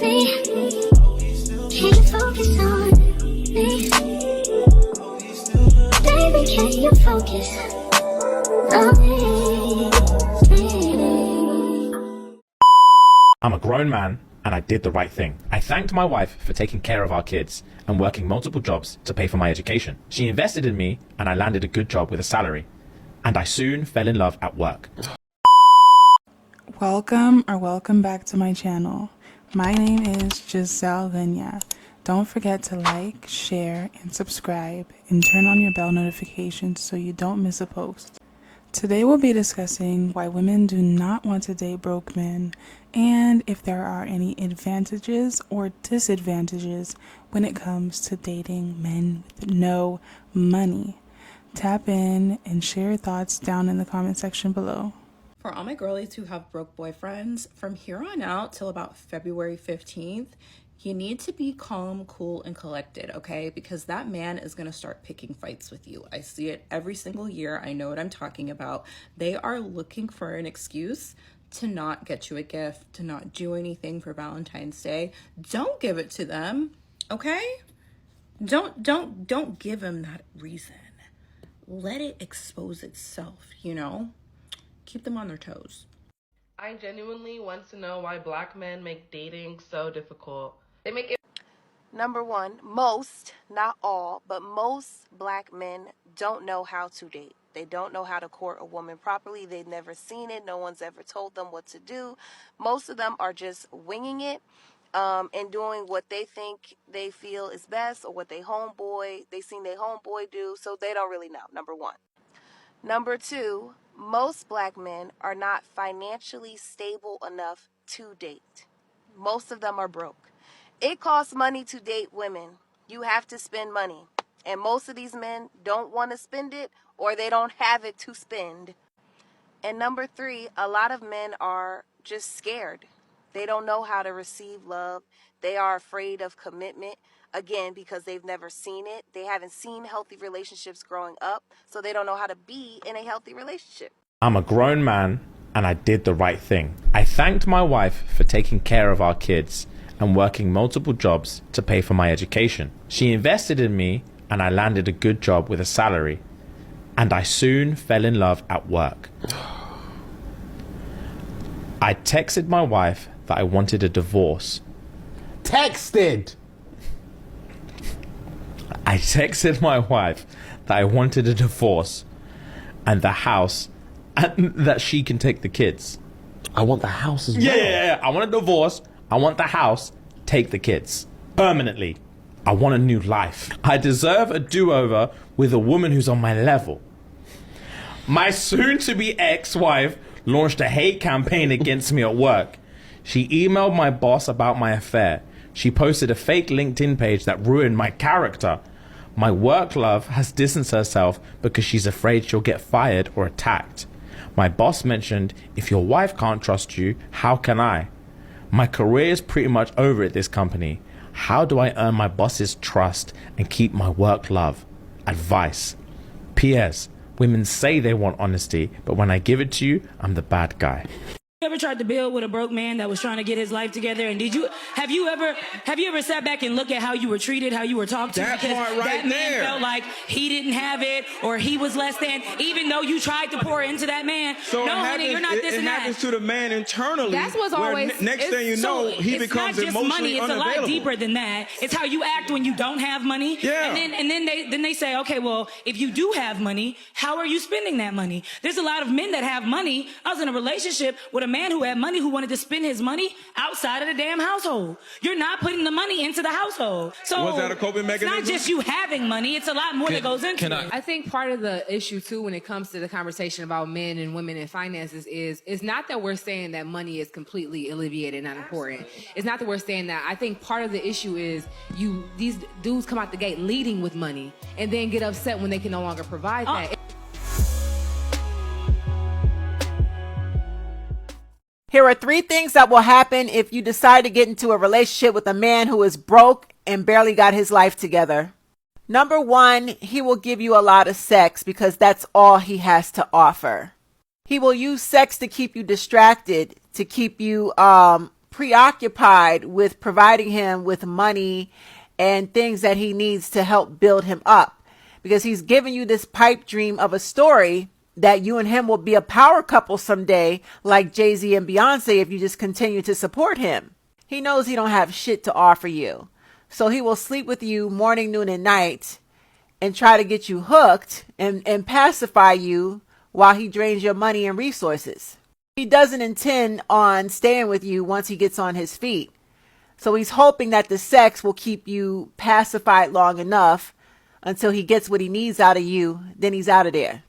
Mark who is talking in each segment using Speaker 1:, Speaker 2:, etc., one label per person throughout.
Speaker 1: me? Can you focus on me? Baby, can you focus on me?
Speaker 2: I'm a grown man and I did the right thing. I thanked my wife for taking care of our kids and working multiple jobs to pay for my education. She invested in me and I landed a good job with a salary. And I soon fell in love at work.
Speaker 3: Welcome back to my channel. My name is Giselle Vinya. Don't forget to like, share, and subscribe, and turn on your bell notifications so you don't miss a post. Today we'll be discussing why women do not want to date broke men, and if there are any advantages or disadvantages when it comes to dating men with no money. Tap in and share your thoughts down in the comment section below.
Speaker 4: For all my girlies who have broke boyfriends, from here on out till about February 15th, you need to be calm, cool, and collected, okay? Because that man is going to start picking fights with you. I see it every single year. I know what I'm talking about. They are looking for an excuse to not get you a gift, to not do anything for Valentine's Day. Don't give it to them, okay? Don't give them that reason. Let it expose itself, you know? Keep them on their toes.
Speaker 5: I genuinely want to know why black men make dating so difficult. They make it.
Speaker 6: Number one, most, not all, but most black men don't know how to date. They don't know how to court a woman properly. They've never seen it. No one's ever told them what to do. Most of them are just winging it and doing what they think they feel is best or what they seen their homeboy do, so they don't really know, number one. Number two, most black men are not financially stable enough to date. Most of them are broke. It costs money to date women. You have to spend money. And most of these men don't want to spend it or they don't have it to spend. And number three, a lot of men are just scared. They don't know how to receive love. They are afraid of commitment. Again, because they've never seen it. They haven't seen healthy relationships growing up, so they don't know how to be in a healthy relationship.
Speaker 2: I'm a grown man and I did the right thing. I thanked my wife for taking care of our kids and working multiple jobs to pay for my education. She invested in me and I landed a good job with a salary. And I soon fell in love at work. I texted my wife that I wanted a divorce. I texted my wife that I wanted a divorce and the house and that she can take the kids.
Speaker 7: I want the house as well.
Speaker 2: Yeah. I want a divorce. I want the house. Take the kids. Permanently. I want a new life. I deserve a do-over with a woman who's on my level. My soon-to-be ex-wife launched a hate campaign against me at work. She emailed my boss about my affair. She posted a fake LinkedIn page that ruined my character. My work love has distanced herself because she's afraid she'll get fired or attacked. My boss mentioned, if your wife can't trust you, how can I? My career is pretty much over at this company. How do I earn my boss's trust and keep my work love? Advice. P.S. Women say they want honesty, but when I give it to you, I'm the bad guy.
Speaker 8: You ever tried to build with a broke man that was trying to get his life together? And have you ever sat back and looked at how you were treated, how you were talked to?
Speaker 7: That
Speaker 8: because
Speaker 7: part right
Speaker 8: that man
Speaker 7: there.
Speaker 8: felt like he didn't have it or he was less than, even though you tried to pour into that man.
Speaker 7: So
Speaker 8: no, honey, you're not this
Speaker 7: it
Speaker 8: and that.
Speaker 7: happens to the man internally.
Speaker 9: That's what's
Speaker 7: where
Speaker 9: always-
Speaker 7: next thing you know, he becomes
Speaker 8: it's not just money.
Speaker 7: emotionally
Speaker 8: It's
Speaker 7: unavailable.
Speaker 8: a lot deeper than that. It's how you act when you don't have money.
Speaker 7: Yeah.
Speaker 8: And then they say, okay, well, if you do have money, how are you spending that money? There's a lot of men that have money. I was in a relationship with a man who had money who wanted to spend his money outside of the damn household. You're not putting the money into the household. So
Speaker 7: Was that a coping mechanism?
Speaker 8: It's not just you having money. It's a lot more that goes into it.
Speaker 9: I think part of the issue too when it comes to the conversation about men and women and finances is it's not that we're saying that money is completely alleviated, not important. It's not that we're saying that. I think part of the issue is these dudes come out the gate leading with money and then get upset when they can no longer provide that.
Speaker 10: Here are 3 things that will happen if you decide to get into a relationship with a man who is broke and barely got his life together. Number 1, he will give you a lot of sex because that's all he has to offer. He will use sex to keep you distracted, to keep you preoccupied with providing him with money and things that he needs to help build him up, because he's giving you this pipe dream of a story that you and him will be a power couple someday, like Jay-Z and Beyonce, if you just continue to support him. He knows he don't have shit to offer you, so he will sleep with you morning, noon, and night and try to get you hooked and pacify you while he drains your money and resources. He doesn't intend on staying with you once he gets on his feet. So he's hoping that the sex will keep you pacified long enough until he gets what he needs out of you. Then he's out of there.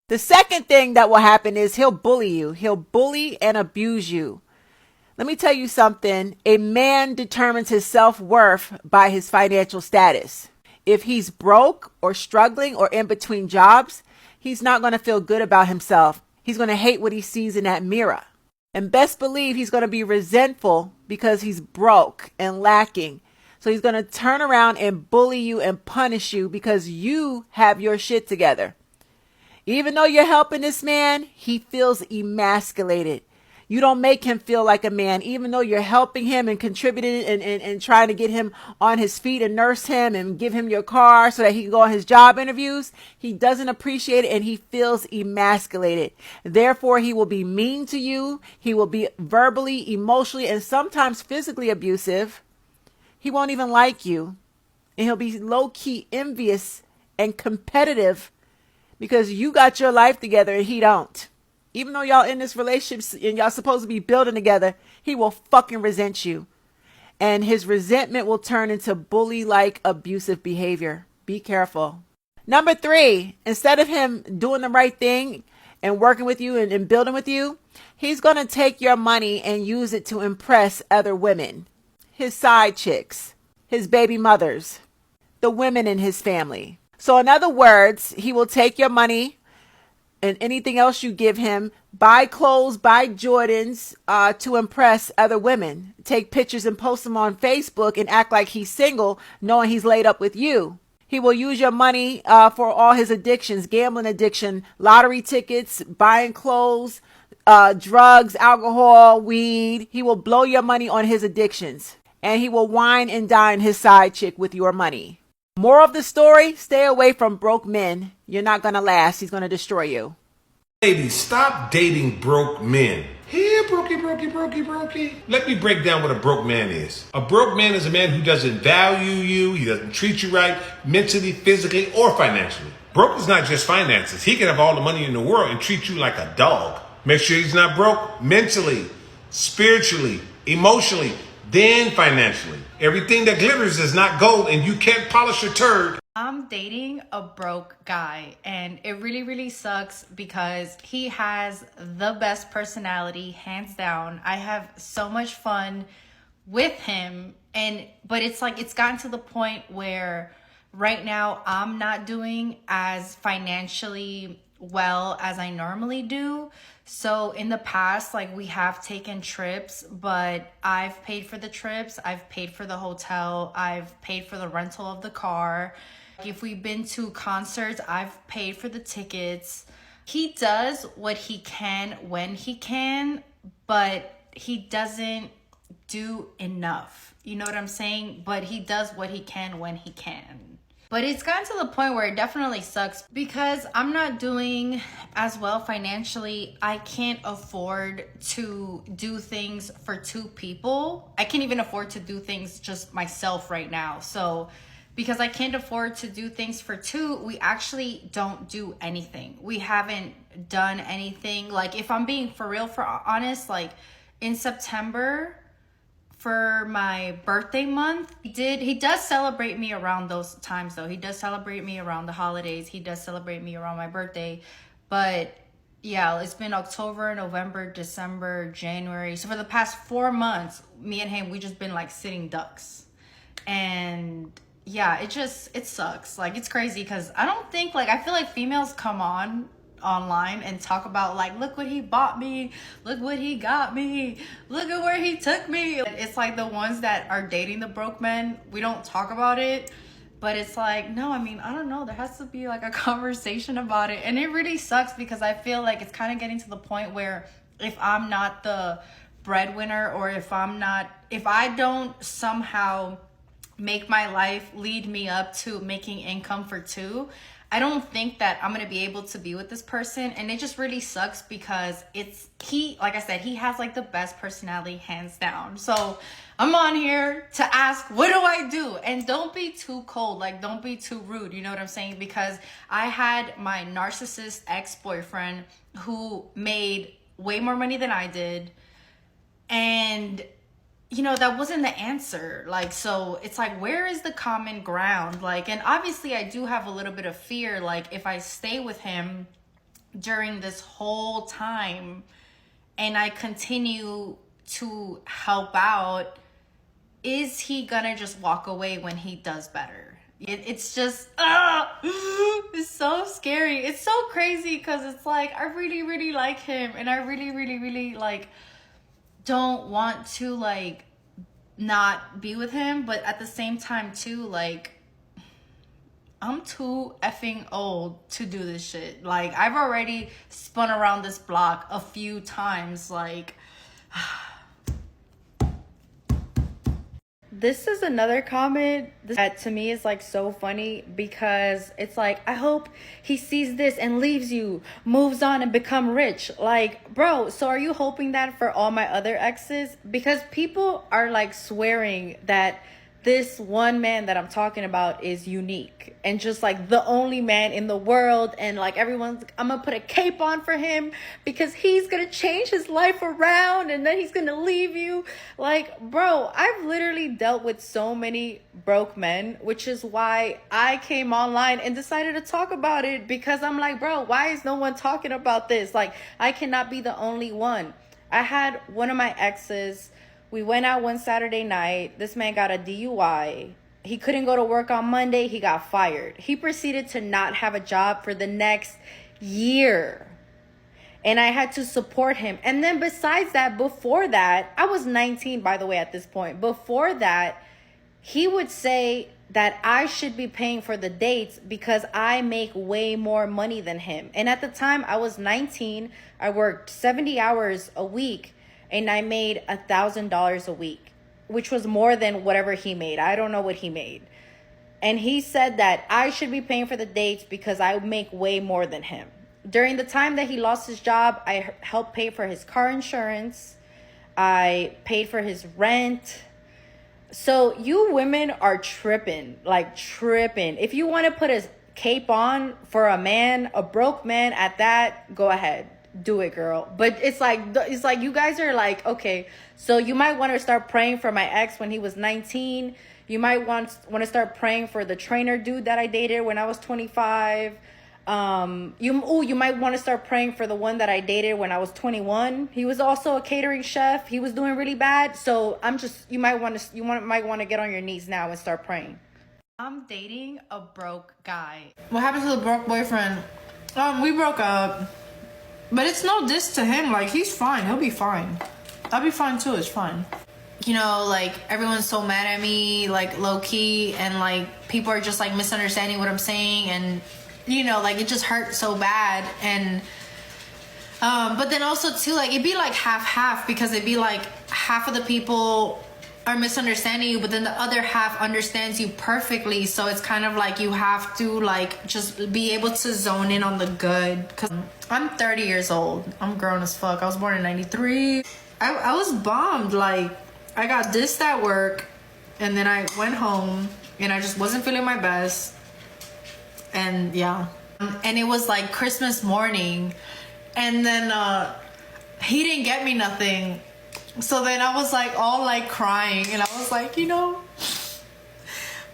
Speaker 10: The second thing that will happen is he'll bully you. He'll bully and abuse you. Let me tell you something. A man determines his self-worth by his financial status. If he's broke or struggling or in between jobs, he's not going to feel good about himself. He's going to hate what he sees in that mirror. And best believe he's going to be resentful because he's broke and lacking. So he's going to turn around and bully you and punish you because you have your shit together. Even though you're helping this man, he feels emasculated. You don't make him feel like a man, even though you're helping him and contributing and trying to get him on his feet and nurse him and give him your car so that he can go on his job interviews. He doesn't appreciate it and he feels emasculated. Therefore, he will be mean to you. He will be verbally, emotionally, and sometimes physically abusive. He won't even like you. And he'll be low-key envious and competitive because you got your life together and he don't. Even though y'all in this relationship and y'all supposed to be building together, he will fucking resent you. And his resentment will turn into bully-like abusive behavior. Be careful. Number 3, instead of him doing the right thing and working with you and building with you, he's going to take your money and use it to impress other women. His side chicks, his baby mothers, the women in his family. So in other words, he will take your money and anything else you give him, buy clothes, buy Jordans to impress other women. Take pictures and post them on Facebook and act like he's single, knowing he's laid up with you. He will use your money for all his addictions, gambling addiction, lottery tickets, buying clothes, drugs, alcohol, weed. He will blow your money on his addictions. And he will wine and dine his side chick with your money. Moral of the story, stay away from broke men. You're not going to last. He's going to destroy you.
Speaker 11: Ladies, stop dating broke men. Here, brokey. Let me break down what a broke man is. A broke man is a man who doesn't value you, he doesn't treat you right, mentally, physically, or financially. Broke is not just finances. He can have all the money in the world and treat you like a dog. Make sure he's not broke mentally, spiritually, emotionally, then financially. Everything that glitters is not gold, and you can't polish a turd.
Speaker 12: I'm dating a broke guy, and it really sucks because he has the best personality, hands down. I have so much fun with him, but it's like it's gotten to the point where right now I'm not doing as financially well as I normally do. So in the past, like, we have taken trips, but I've paid for the trips, I've paid for the hotel, I've paid for the rental of the car. If we've been to concerts, I've paid for the tickets. He does what he can when he can, but he doesn't do enough. You know what I'm saying? But he does what he can when he can. But it's gotten to the point where it definitely sucks because I'm not doing as well financially. I can't afford to do things for 2 people. I can't even afford to do things just myself right now. So because I can't afford to do things for 2, we actually don't do anything. We haven't done anything. Like, if I'm being honest, like in September, for my birthday month, he does celebrate me around those times though. He does celebrate me around the holidays. He does celebrate me around my birthday. But yeah, it's been October, November, December, January. So for the past 4 months, me and him, we just been like sitting ducks. And yeah, it sucks. Like, it's crazy because I don't think, like, I feel like females come online and talk about, like, look what he bought me, look what he got me, look at where he took me. It's like the ones that are dating the broke men, we don't talk about it, but it's like, no, I mean, I don't know, there has to be like a conversation about it. And it really sucks because I feel like it's kind of getting to the point where if I'm not the breadwinner, or if I don't somehow make my life lead me up to making income for two, I don't think that I'm going to be able to be with this person. And it just really sucks because like I said, he has like the best personality hands down. So I'm on here to ask, what do I do? And don't be too cold. Like, don't be too rude. You know what I'm saying? Because I had my narcissist ex-boyfriend who made way more money than I did. And you know, that wasn't the answer. Like, so it's like, where is the common ground? Like, and obviously I do have a little bit of fear. Like, if I stay with him during this whole time and I continue to help out, is he gonna just walk away when he does better? It's just, it's so scary. It's so crazy because it's like, I really, really like him. And I really, really, really like, don't want to like not be with him, but at the same time too, like, I'm too effing old to do this shit. Like, I've already spun around this block a few times. Like, this is another comment that to me is like so funny because it's like, I hope he sees this and leaves you, moves on and become rich. Like, bro, so are you hoping that for all my other exes? Because people are like swearing that this one man that I'm talking about is unique and just like the only man in the world, and like everyone's, I'm gonna put a cape on for him because he's gonna change his life around and then he's gonna leave you. Like, bro, I've literally dealt with so many broke men, which is why I came online and decided to talk about it, because I'm like, bro, why is no one talking about this? Like, I cannot be the only one. I had one of my exes, we went out one Saturday night. This man got a DUI. He couldn't go to work on Monday. He got fired. He proceeded to not have a job for the next year. And I had to support him. And then besides that, before that, I was 19, by the way, at this point. Before that, he would say that I should be paying for the dates because I make way more money than him. And at the time, I was 19. I worked 70 hours a week. And I made $1,000 a week, which was more than whatever he made. I don't know what he made. And he said that I should be paying for the dates because I make way more than him. During the time that he lost his job, I helped pay for his car insurance. I paid for his rent. So you women are tripping, like tripping. If you want to put a cape on for a man, a broke man at that, go ahead. Do it, girl. But it's like you guys are like, okay, so you might want to start praying for my ex when he was 19. You might want to start praying for the trainer dude that I dated when I was 25. You might want to start praying for the one that I dated when I was 21. He was also a catering chef. He was doing really bad. So you might want to get on your knees now and start praying. I'm dating a broke guy. What happened to the broke boyfriend? We broke up. But it's no diss to him. Like, he's fine. He'll be fine. I'll be fine too. It's fine. You know, like, everyone's so mad at me, like, low-key, and, like, people are just, like, misunderstanding what I'm saying, and, you know, like, it just hurt so bad, and, but then also, too, like, it'd be, like, half-half, because it'd be, like, half of the people are misunderstanding you, but then the other half understands you perfectly, so it's kind of like you have to, like, just be able to zone in on the good, because I'm 30 years old. I'm grown as fuck. I was born in 93. I was bombed. Like, I got dissed at work, and then I went home, and I just wasn't feeling my best, and yeah. And it was, like, Christmas morning, and then he didn't get me nothing. So then I was like all like crying, and I was like, you know,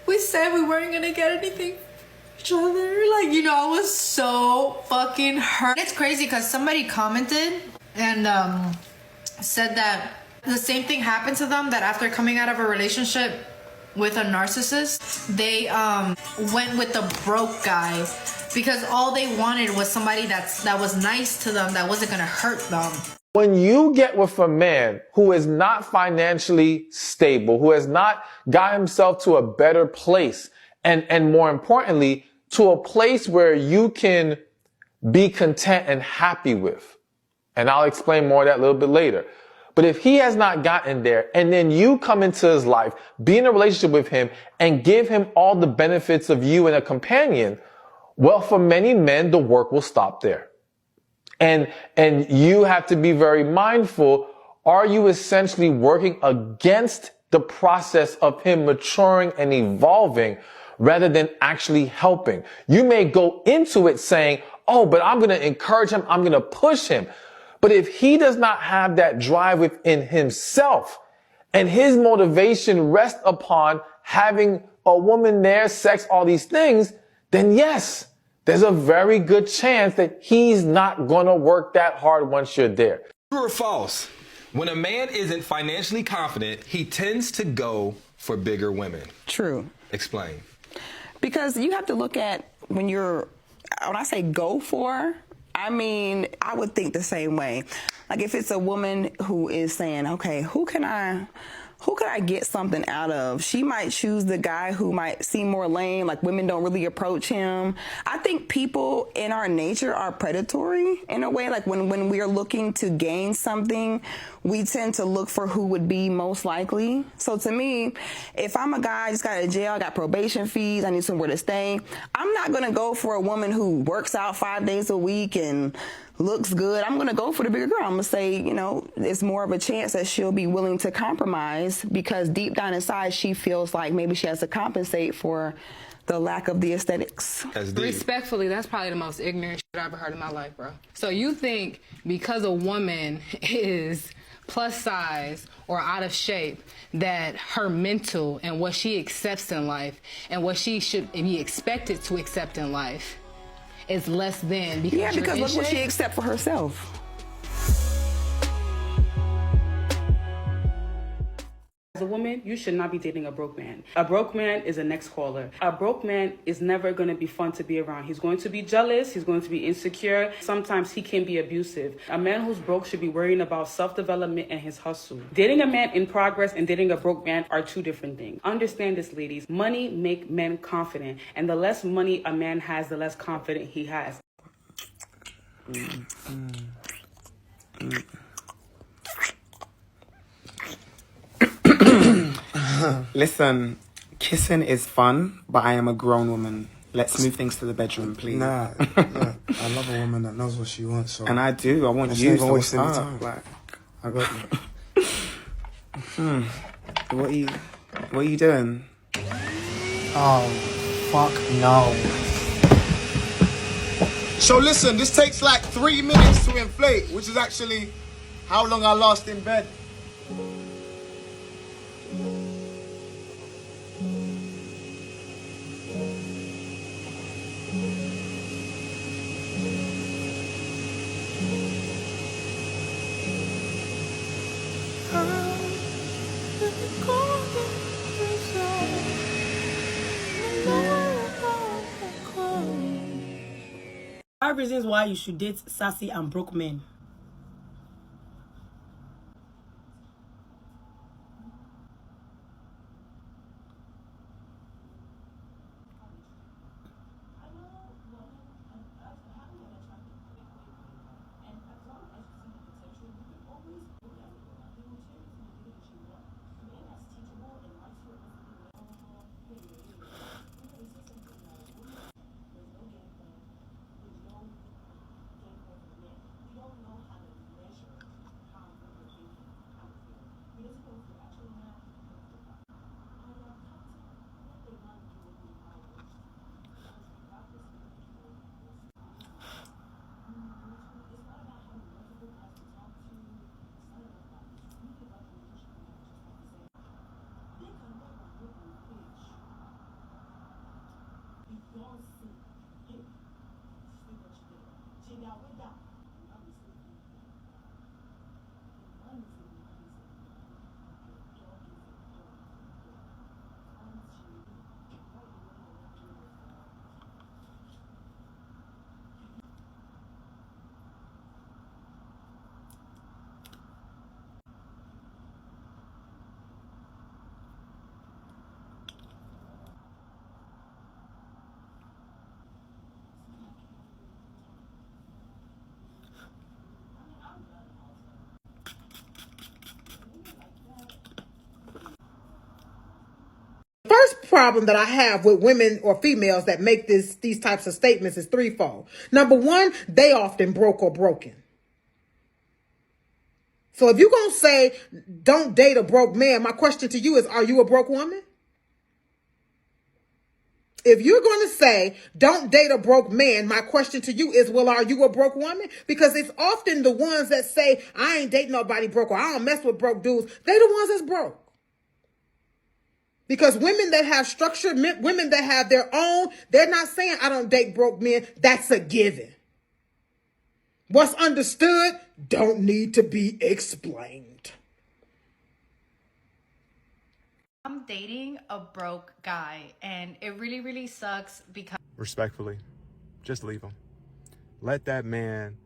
Speaker 12: we said we weren't gonna get anything from each other. Like, you know, I was so fucking hurt. It's crazy because somebody commented and said that the same thing happened to them, that after coming out of a relationship with a narcissist, they went with the broke guy because all they wanted was somebody that was nice to them, that wasn't gonna hurt them.
Speaker 13: When you get with a man who is not financially stable, who has not got himself to a better place, and more importantly, to a place where you can be content and happy with, and I'll explain more of that a little bit later. But if he has not gotten there and then you come into his life, be in a relationship with him and give him all the benefits of you and a companion, well, for many men, the work will stop there. And you have to be very mindful. Are you essentially working against the process of him maturing and evolving rather than actually helping? You may go into it saying, oh, but I'm going to encourage him. I'm going to push him. But if he does not have that drive within himself and his motivation rests upon having a woman there, sex, all these things, then yes, there's a very good chance that he's not going to work that hard once you're there.
Speaker 14: True or false? When a man isn't financially confident, he tends to go for bigger women.
Speaker 15: True.
Speaker 14: Explain.
Speaker 15: Because you have to look at when I say go for, I mean, I would think the same way. Like if it's a woman who is saying, okay, who can I get something out of? She might choose the guy who might seem more lame, like women don't really approach him. I think people in our nature are predatory in a way. Like when we are looking to gain something, we tend to look for who would be most likely. So to me, if I'm a guy, I just got out of jail, I got probation fees, I need somewhere to stay, I'm not going to go for a woman who works out 5 days a week and looks good. I'm going to go for the bigger girl. I'm going to say, you know, it's more of a chance that she'll be willing to compromise because deep down inside she feels like maybe she has to compensate for the lack of the aesthetics.
Speaker 9: Respectfully, that's probably the most ignorant shit I've ever heard in my life, bro. So you think because a woman is plus size or out of shape that her mental and what she accepts in life and what she should be expected to accept in life is less than because
Speaker 15: yeah, because look what she accepts for herself.
Speaker 16: As a woman, you should not be dating a broke man. A broke man is a next caller. A broke man is never going to be fun to be around. He's going to be jealous. He's going to be insecure. Sometimes he can be abusive. A man who's broke should be worrying about self-development and his hustle. Dating a man in progress and dating a broke man are two different things. Understand this, ladies. Money make men confident. And the less money a man has, the less confident he has.
Speaker 17: Listen, kissing is fun, but I am a grown woman. Let's move things to the bedroom, please.
Speaker 18: Nah, I love a woman that knows what she wants. So
Speaker 17: and I do. I want you to
Speaker 18: waste any
Speaker 17: what's
Speaker 18: time.
Speaker 17: up. Like,
Speaker 18: I got you.
Speaker 17: What are you doing?
Speaker 18: Oh, fuck no.
Speaker 19: So listen, this takes like 3 minutes to inflate, which is actually how long I last in bed.
Speaker 20: Five reasons why you should date sassy and broke men.
Speaker 21: first problem that I have with women or females that make these types of statements is threefold. Number one, they often broke or broken. So if you're going to say, don't date a broke man, my question to you is, are you a broke woman? If you're going to say, don't date a broke man, my question to you is, well, are you a broke woman? Because it's often the ones that say, I ain't dating nobody broke, or I don't mess with broke dudes. They the ones that's broke. Because women that have structure, women that have their own, they're not saying, I don't date broke men. That's a given. What's understood don't need to be explained.
Speaker 12: I'm dating a broke guy, and it really, really sucks because...
Speaker 22: Respectfully, just leave him. Let that man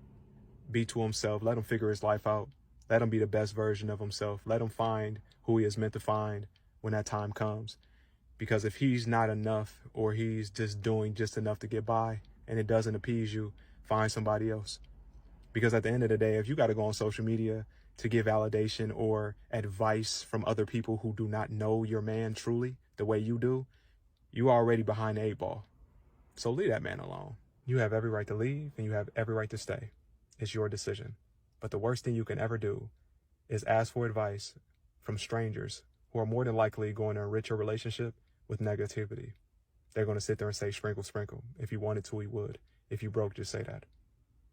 Speaker 22: be to himself. Let him figure his life out. Let him be the best version of himself. Let him find who he is meant to find when that time comes. Because if he's not enough, or he's just doing just enough to get by and it doesn't appease you, find somebody else. Because at the end of the day, if you got to go on social media to give validation or advice from other people who do not know your man truly the way you do, you are already behind the 8 ball. So leave that man alone. You have every right to leave and you have every right to stay. It's your decision. But the worst thing you can ever do is ask for advice from strangers who are more than likely going to enrich your relationship with negativity. They're going to sit there and say, sprinkle, sprinkle. If you wanted to, he would. If you broke, just say that.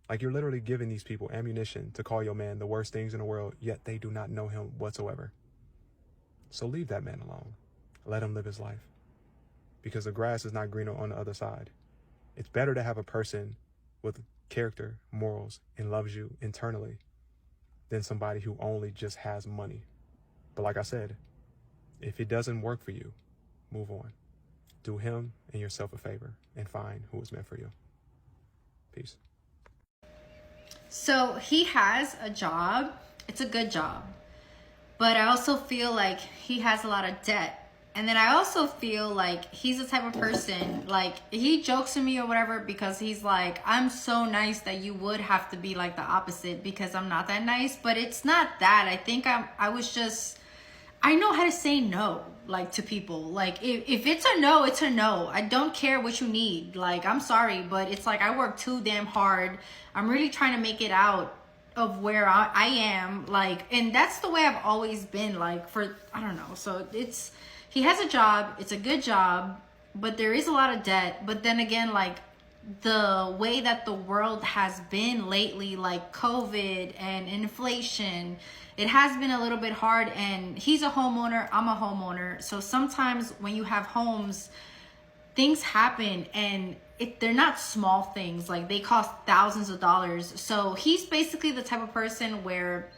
Speaker 22: Like, you're literally giving these people ammunition to call your man the worst things in the world, yet they do not know him whatsoever. So leave that man alone. Let him live his life. Because the grass is not greener on the other side. It's better to have a person with character, morals, and loves you internally than somebody who only just has money. But like I said, if it doesn't work for you, move on. Do him and yourself a favor and find who is meant for you. Peace.
Speaker 12: So he has a job. It's a good job. But I also feel like he has a lot of debt. And then I also feel like he's the type of person, like, he jokes to me or whatever because he's like, I'm so nice that you would have to be like the opposite because I'm not that nice. But it's not that. I think I know how to say no, like, to people. Like, if it's a no, it's a no. I don't care what you need. Like, I'm sorry, but it's like I work too damn hard. I'm really trying to make it out of where I am. Like, and that's the way I've always been, like, for, I don't know. So he has a job. It's a good job, but there is a lot of debt. But then again, like, the way that the world has been lately, like COVID and inflation, it has been a little bit hard. And he's a homeowner, I'm a homeowner. So sometimes when you have homes, things happen, and they're not small things. Like, they cost thousands of dollars. So he's basically the type of person where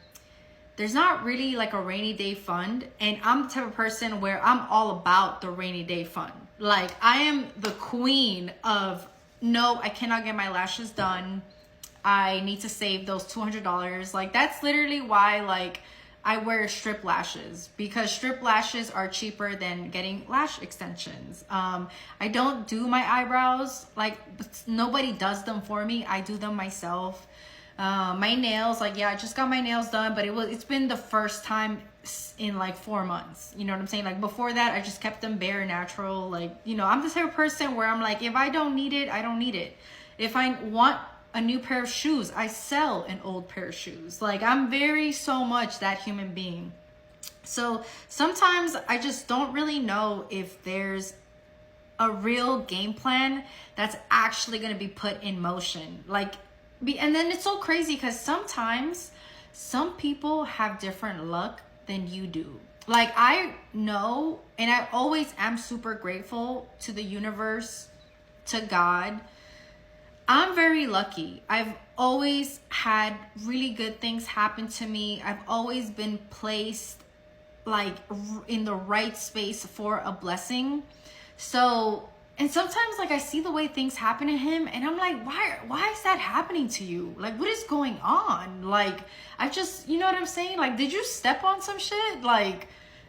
Speaker 12: there's not really like a rainy day fund. And I'm the type of person where I'm all about the rainy day fund. Like, I am the queen of, no, I cannot get my lashes done. I need to save those $200. Like, that's literally why, like, I wear strip lashes, because strip lashes are cheaper than getting lash extensions. I don't do my eyebrows. Like, nobody does them for me. I do them myself. My nails, like, yeah, I just got my nails done, but it's been the first time in like 4 months. You know what I'm saying? Like, before that, I just kept them bare, natural. Like, you know, I'm the type of person where I'm like, if I don't need it, I don't need it. If I want a new pair of shoes, I sell an old pair of shoes. Like, I'm very so much that human being. So sometimes I just don't really know if there's a real game plan that's actually going to be put in motion. Like, and then it's so crazy because sometimes some people have different luck than you do. Like, I know, and I always am super grateful to the universe, to God. I'm very lucky. I've always had really good things happen to me. I've always been placed like in the right space for a blessing. So, and sometimes like I see the way things happen to him and I'm like, why is that happening to you? Like, what is going on? Like, I just, you know what I'm saying? Like, did you step on some shit? Like,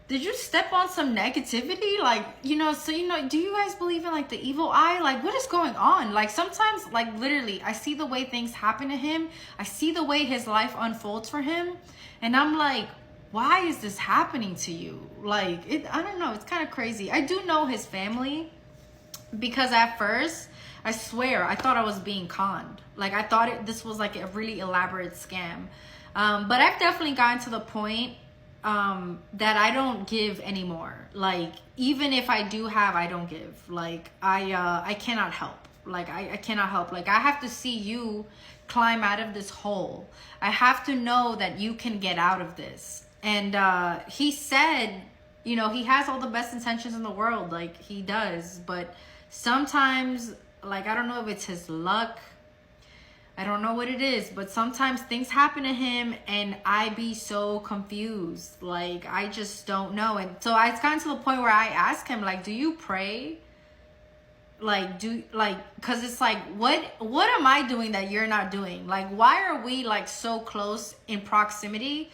Speaker 12: did you step on some negativity? Like, you know, so, you know, do you guys believe in like the evil eye? Like, what is going on? Like, sometimes, like, literally, I see the way things happen to him. I see the way his life unfolds for him. And I'm like, why is this happening to you? Like, I don't know, it's kind of crazy. I do know his family, because at first, I swear, I thought I was being conned. Like, I thought this was like a really elaborate scam. But I've definitely gotten to the point that I don't give anymore. Like, even if I do have, I don't give. Like, I cannot help. Like, I cannot help. Like, I have to see you climb out of this hole. I have to know that you can get out of this. And he said, you know, he has all the best intentions in the world. Like, he does. But sometimes, like, I don't know if it's his luck. I don't know what it is, but sometimes things happen to him and I be so confused. Like, I just don't know. And so it's gotten to the point where I ask him, like, do you pray? Like, cause it's like, what am I doing that you're not doing? Like, why are we like so close in proximity,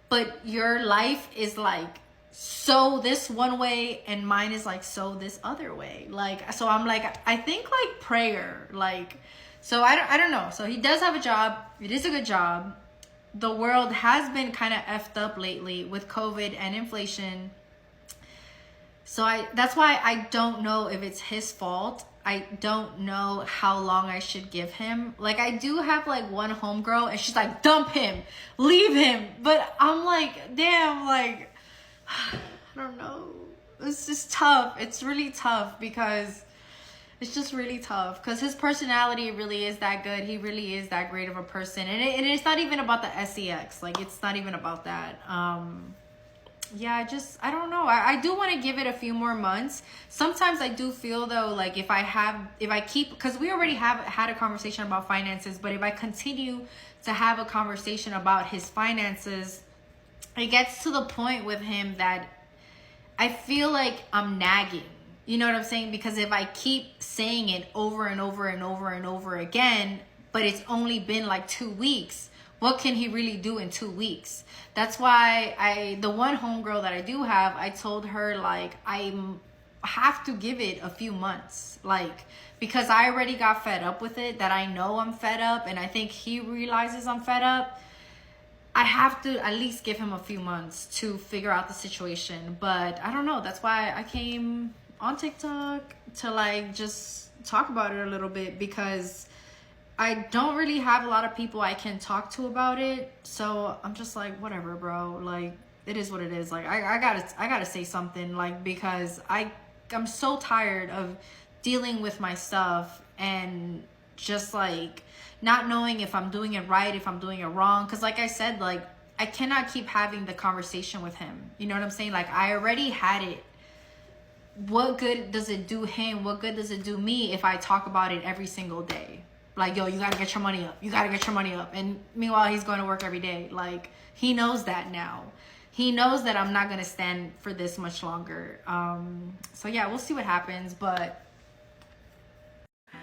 Speaker 12: but your life is like so this one way and mine is like so this other way? Like, so I'm like, I think like prayer, like, so I don't know. So he does have a job. It is a good job. The world has been kind of effed up lately with COVID and inflation. So that's why I don't know if it's his fault. I don't know how long I should give him. Like, I do have like one homegirl and she's like, dump him, leave him. But I'm like, damn, like, I don't know. It's just tough. It's really tough because it's just really tough because his personality really is that good. He really is that great of a person. And it's not even about the sex. Like, it's not even about that. Yeah, I don't know. I do want to give it a few more months. Sometimes I do feel though, like if I keep, because we already have had a conversation about finances, but if I continue to have a conversation about his finances, it gets to the point with him that I feel like I'm nagging. You know what I'm saying? Because if I keep saying it over and over and over and over again, but it's only been like 2 weeks, what can he really do in 2 weeks? That's why the one homegirl that I do have, I told her, like, I have to give it a few months. Like, because I already got fed up with it, that I know I'm fed up, and I think he realizes I'm fed up. I have to at least give him a few months to figure out the situation. But I don't know. That's why I came on TikTok to, like, just talk about it a little bit, because I don't really have a lot of people I can talk to about it. So I'm just like, whatever, bro. Like, it is what it is. Like, I gotta say something, like, because I'm so tired of dealing with my stuff and just like not knowing if I'm doing it right, if I'm doing it wrong. Because like I said, like, I cannot keep having the conversation with him. You know what I'm saying? Like, I already had it. What good does it do him? What good does it do me if I talk about it every single day? Like, yo, you gotta get your money up. You gotta get your money up. And meanwhile, he's going to work every day. Like, he knows that now. He knows that I'm not gonna stand for this much longer. So yeah, we'll see what happens, but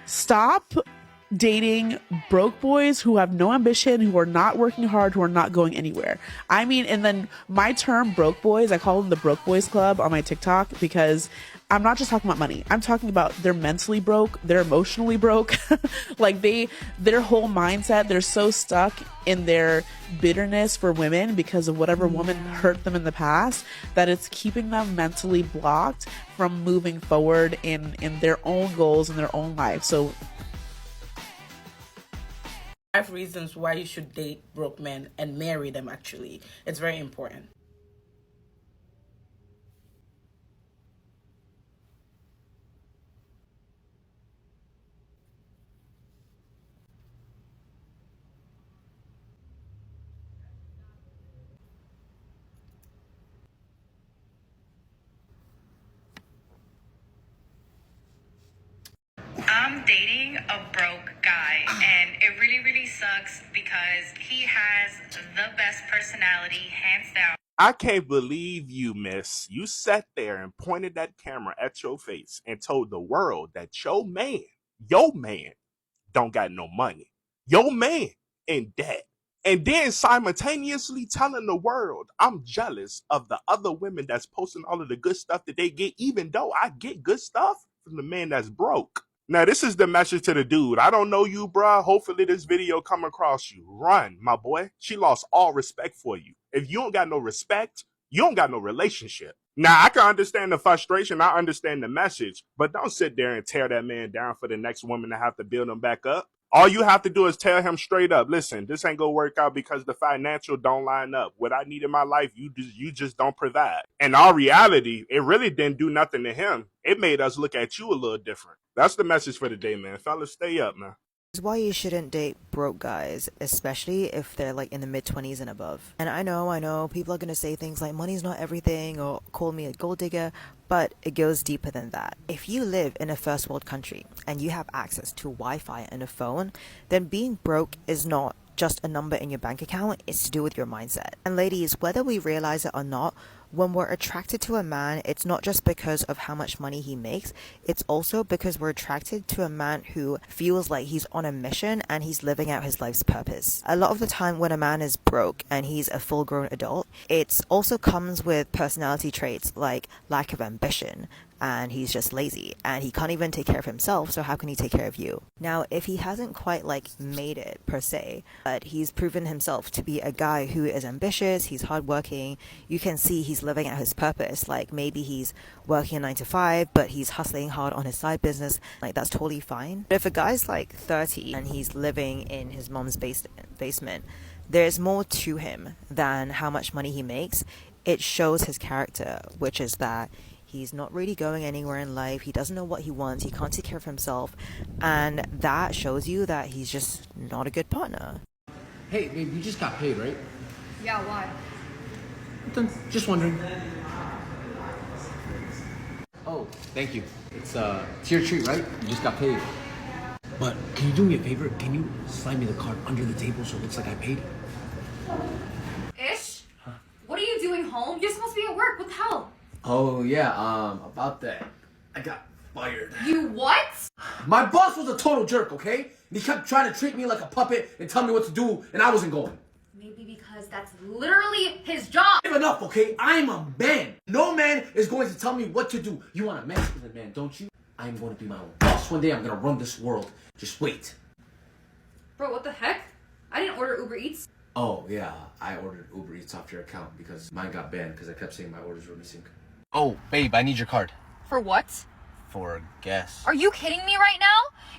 Speaker 1: stop dating broke boys who have no ambition, who are not working hard, who are not going anywhere. I mean, and then my term broke boys, I call them the broke boys club on my TikTok, because I'm not just talking about money. I'm talking about they're mentally broke, they're emotionally broke. Like, their whole mindset, they're so stuck in their bitterness for women because of whatever woman hurt them in the past, that it's keeping them mentally blocked from moving forward in their own goals and their own life. So
Speaker 20: 5 reasons why you should date broke men and marry them, actually. It's very important.
Speaker 3: I'm dating a broke guy, and it really, really sucks because he has the best personality, hands down.
Speaker 23: I can't believe you, miss. You sat there and pointed that camera at your face and told the world that your man, don't got no money. Your man in debt. And then simultaneously telling the world, I'm jealous of the other women that's posting all of the good stuff that they get, even though I get good stuff from the man that's broke. Now, this is the message to the dude. I don't know you, bruh. Hopefully this video come across you. Run, my boy. She lost all respect for you. If you don't got no respect, you don't got no relationship. Now, I can understand the frustration. I understand the message, but don't sit there and tear that man down for the next woman to have to build him back up. All you have to do is tell him straight up, listen, this ain't gonna work out because the financial don't line up. What I need in my life, you just don't provide. And our reality, it really didn't do nothing to him. It made us look at you a little different. That's the message for the day, man. Fellas, stay up, man.
Speaker 4: Is why you shouldn't date broke guys, especially if they're like in the mid-20s and above. And I know people are gonna say things like money's not everything or call me a gold digger, but it goes deeper than that. If you live in a first world country and you have access to Wi-Fi and a phone, then being broke is not just a number in your bank account, it's to do with your mindset. And ladies, whether we realize it or not, when we're attracted to a man, it's not just because of how much money he makes, it's also because we're attracted to a man who feels like he's on a mission and he's living out his life's purpose. A lot of the time when a man is broke and he's a full-grown adult, it also comes with personality traits like lack of ambition, and he's just lazy and he can't even take care of himself, so how can he take care of you? Now, if he hasn't quite like made it per se, but he's proven himself to be a guy who is ambitious, he's hardworking, you can see he's living out his purpose. Like maybe he's working a 9 to 5, but he's hustling hard on his side business, like that's totally fine. But if a guy's like 30 and he's living in his mom's basement, there's more to him than how much money he makes. It shows his character, which is that he's not really going anywhere in life. He doesn't know what he wants. He can't take care of himself. And that shows you that he's just not a good partner.
Speaker 5: Hey, babe, you just got paid, right?
Speaker 12: Yeah, why?
Speaker 5: Just wondering. Oh, thank you. It's your treat, right? You just got paid. But can you do me a favor? Can you slide me the card under the table so it looks like I paid?
Speaker 6: Ish? What are you doing home? You're supposed to be at work. What the hell?
Speaker 5: Oh, yeah, about that. I got fired.
Speaker 6: You what?
Speaker 5: My boss was a total jerk, okay? And he kept trying to treat me like a puppet and tell me what to do, and I wasn't going.
Speaker 6: Maybe because that's literally his job.
Speaker 5: Enough, okay? I'm a man. No man is going to tell me what to do. You want a masculine man, don't you? I'm going to be my own boss. One day I'm going to run this world. Just wait.
Speaker 6: Bro, what the heck? I didn't order Uber Eats.
Speaker 5: Oh, yeah. I ordered Uber Eats off your account because mine got banned because I kept saying my orders were missing. Oh, babe, I need your card.
Speaker 6: For what?
Speaker 5: For gas.
Speaker 6: Are you kidding me right now?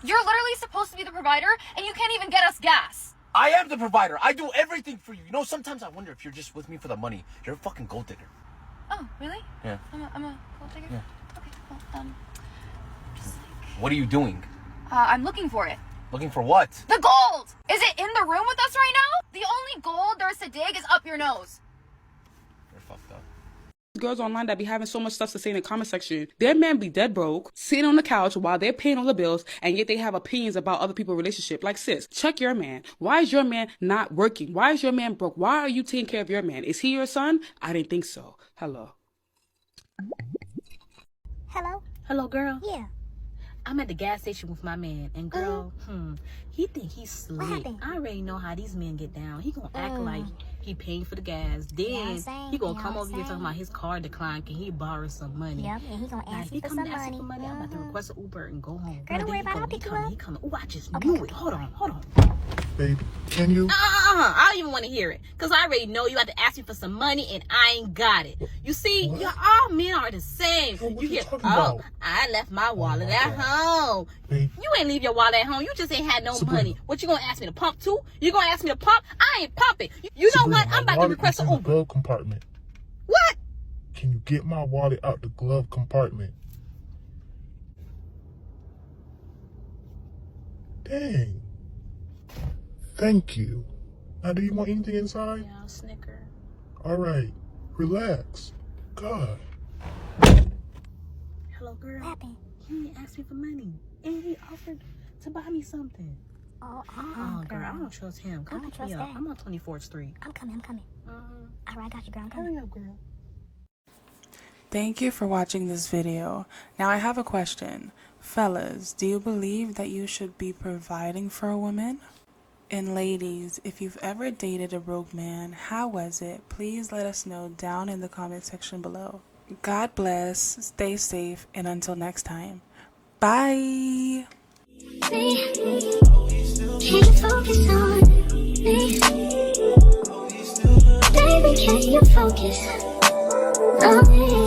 Speaker 6: You're literally supposed to be the provider, and you can't even get us gas.
Speaker 5: I am the provider. I do everything for you. You know, sometimes I wonder if you're just with me for the money. You're a fucking gold digger.
Speaker 6: Oh, really?
Speaker 5: Yeah.
Speaker 6: I'm a gold digger?
Speaker 5: Yeah.
Speaker 6: Okay, well, just like...
Speaker 5: What are you doing?
Speaker 6: I'm looking for it.
Speaker 5: Looking for what?
Speaker 6: The gold! Is it in the room with us right now? The only gold there is to dig is up your nose.
Speaker 5: You're fucked up.
Speaker 16: Girls online that be having so much stuff to say in the comment section, their man be dead broke, sitting on the couch while they're paying all the bills, and yet they have opinions about other people's relationship. Like, sis, check your man. Why is your man not working? Why is your man broke? Why are you taking care of your man? Is he your son? I didn't think so. Hello.
Speaker 24: Hello, girl.
Speaker 6: Yeah.
Speaker 24: I'm at the gas station with my man, and girl, he think he's slick. I already know how these men get down. He gonna act like he paying for the gas. Then he gonna come over here talking about his car declined. Can he borrow some money?
Speaker 6: Yep, and he gonna ask me for some money.
Speaker 24: I'm about to request an Uber and go home.
Speaker 6: Girl, don't worry about it. I'll pick you up.
Speaker 24: He coming. Oh, I just knew it. Hold on.
Speaker 19: Babe, can you?
Speaker 24: I don't even want to hear it. Because I already know you have to ask me for some money and I ain't got it. You see, all men are the same. You hear, I left my wallet at home.
Speaker 19: Babe.
Speaker 24: You ain't leave your wallet at home. You just ain't had no money. What, you going to ask me to pump too? You going to ask me to pump? I ain't pumping. You know what? I'm about to request an
Speaker 19: in the
Speaker 24: Uber.
Speaker 19: glove compartment.
Speaker 24: What?
Speaker 19: Can you get my wallet out the glove compartment? Dang. Thank you. Now, do you want anything inside?
Speaker 24: Yeah, I'll snicker.
Speaker 19: All right. Relax. God.
Speaker 24: Hello, girl. What happened? He asked me for money. And he offered to buy me something.
Speaker 6: Oh,
Speaker 24: girl, I don't trust him. Come pick me up. I'm on 24th Street.
Speaker 6: I'm coming. All right, I got you, girl.
Speaker 24: Hurry up, girl.
Speaker 25: Thank you for watching this video. Now I have a question. Fellas, do you believe that you should be providing for a woman? And ladies, if you've ever dated a broke man, how was it? Please let us know down in the comment section below. God bless, stay safe, and until next time, bye!
Speaker 26: Can you focus on me?
Speaker 2: Baby, can you focus on me?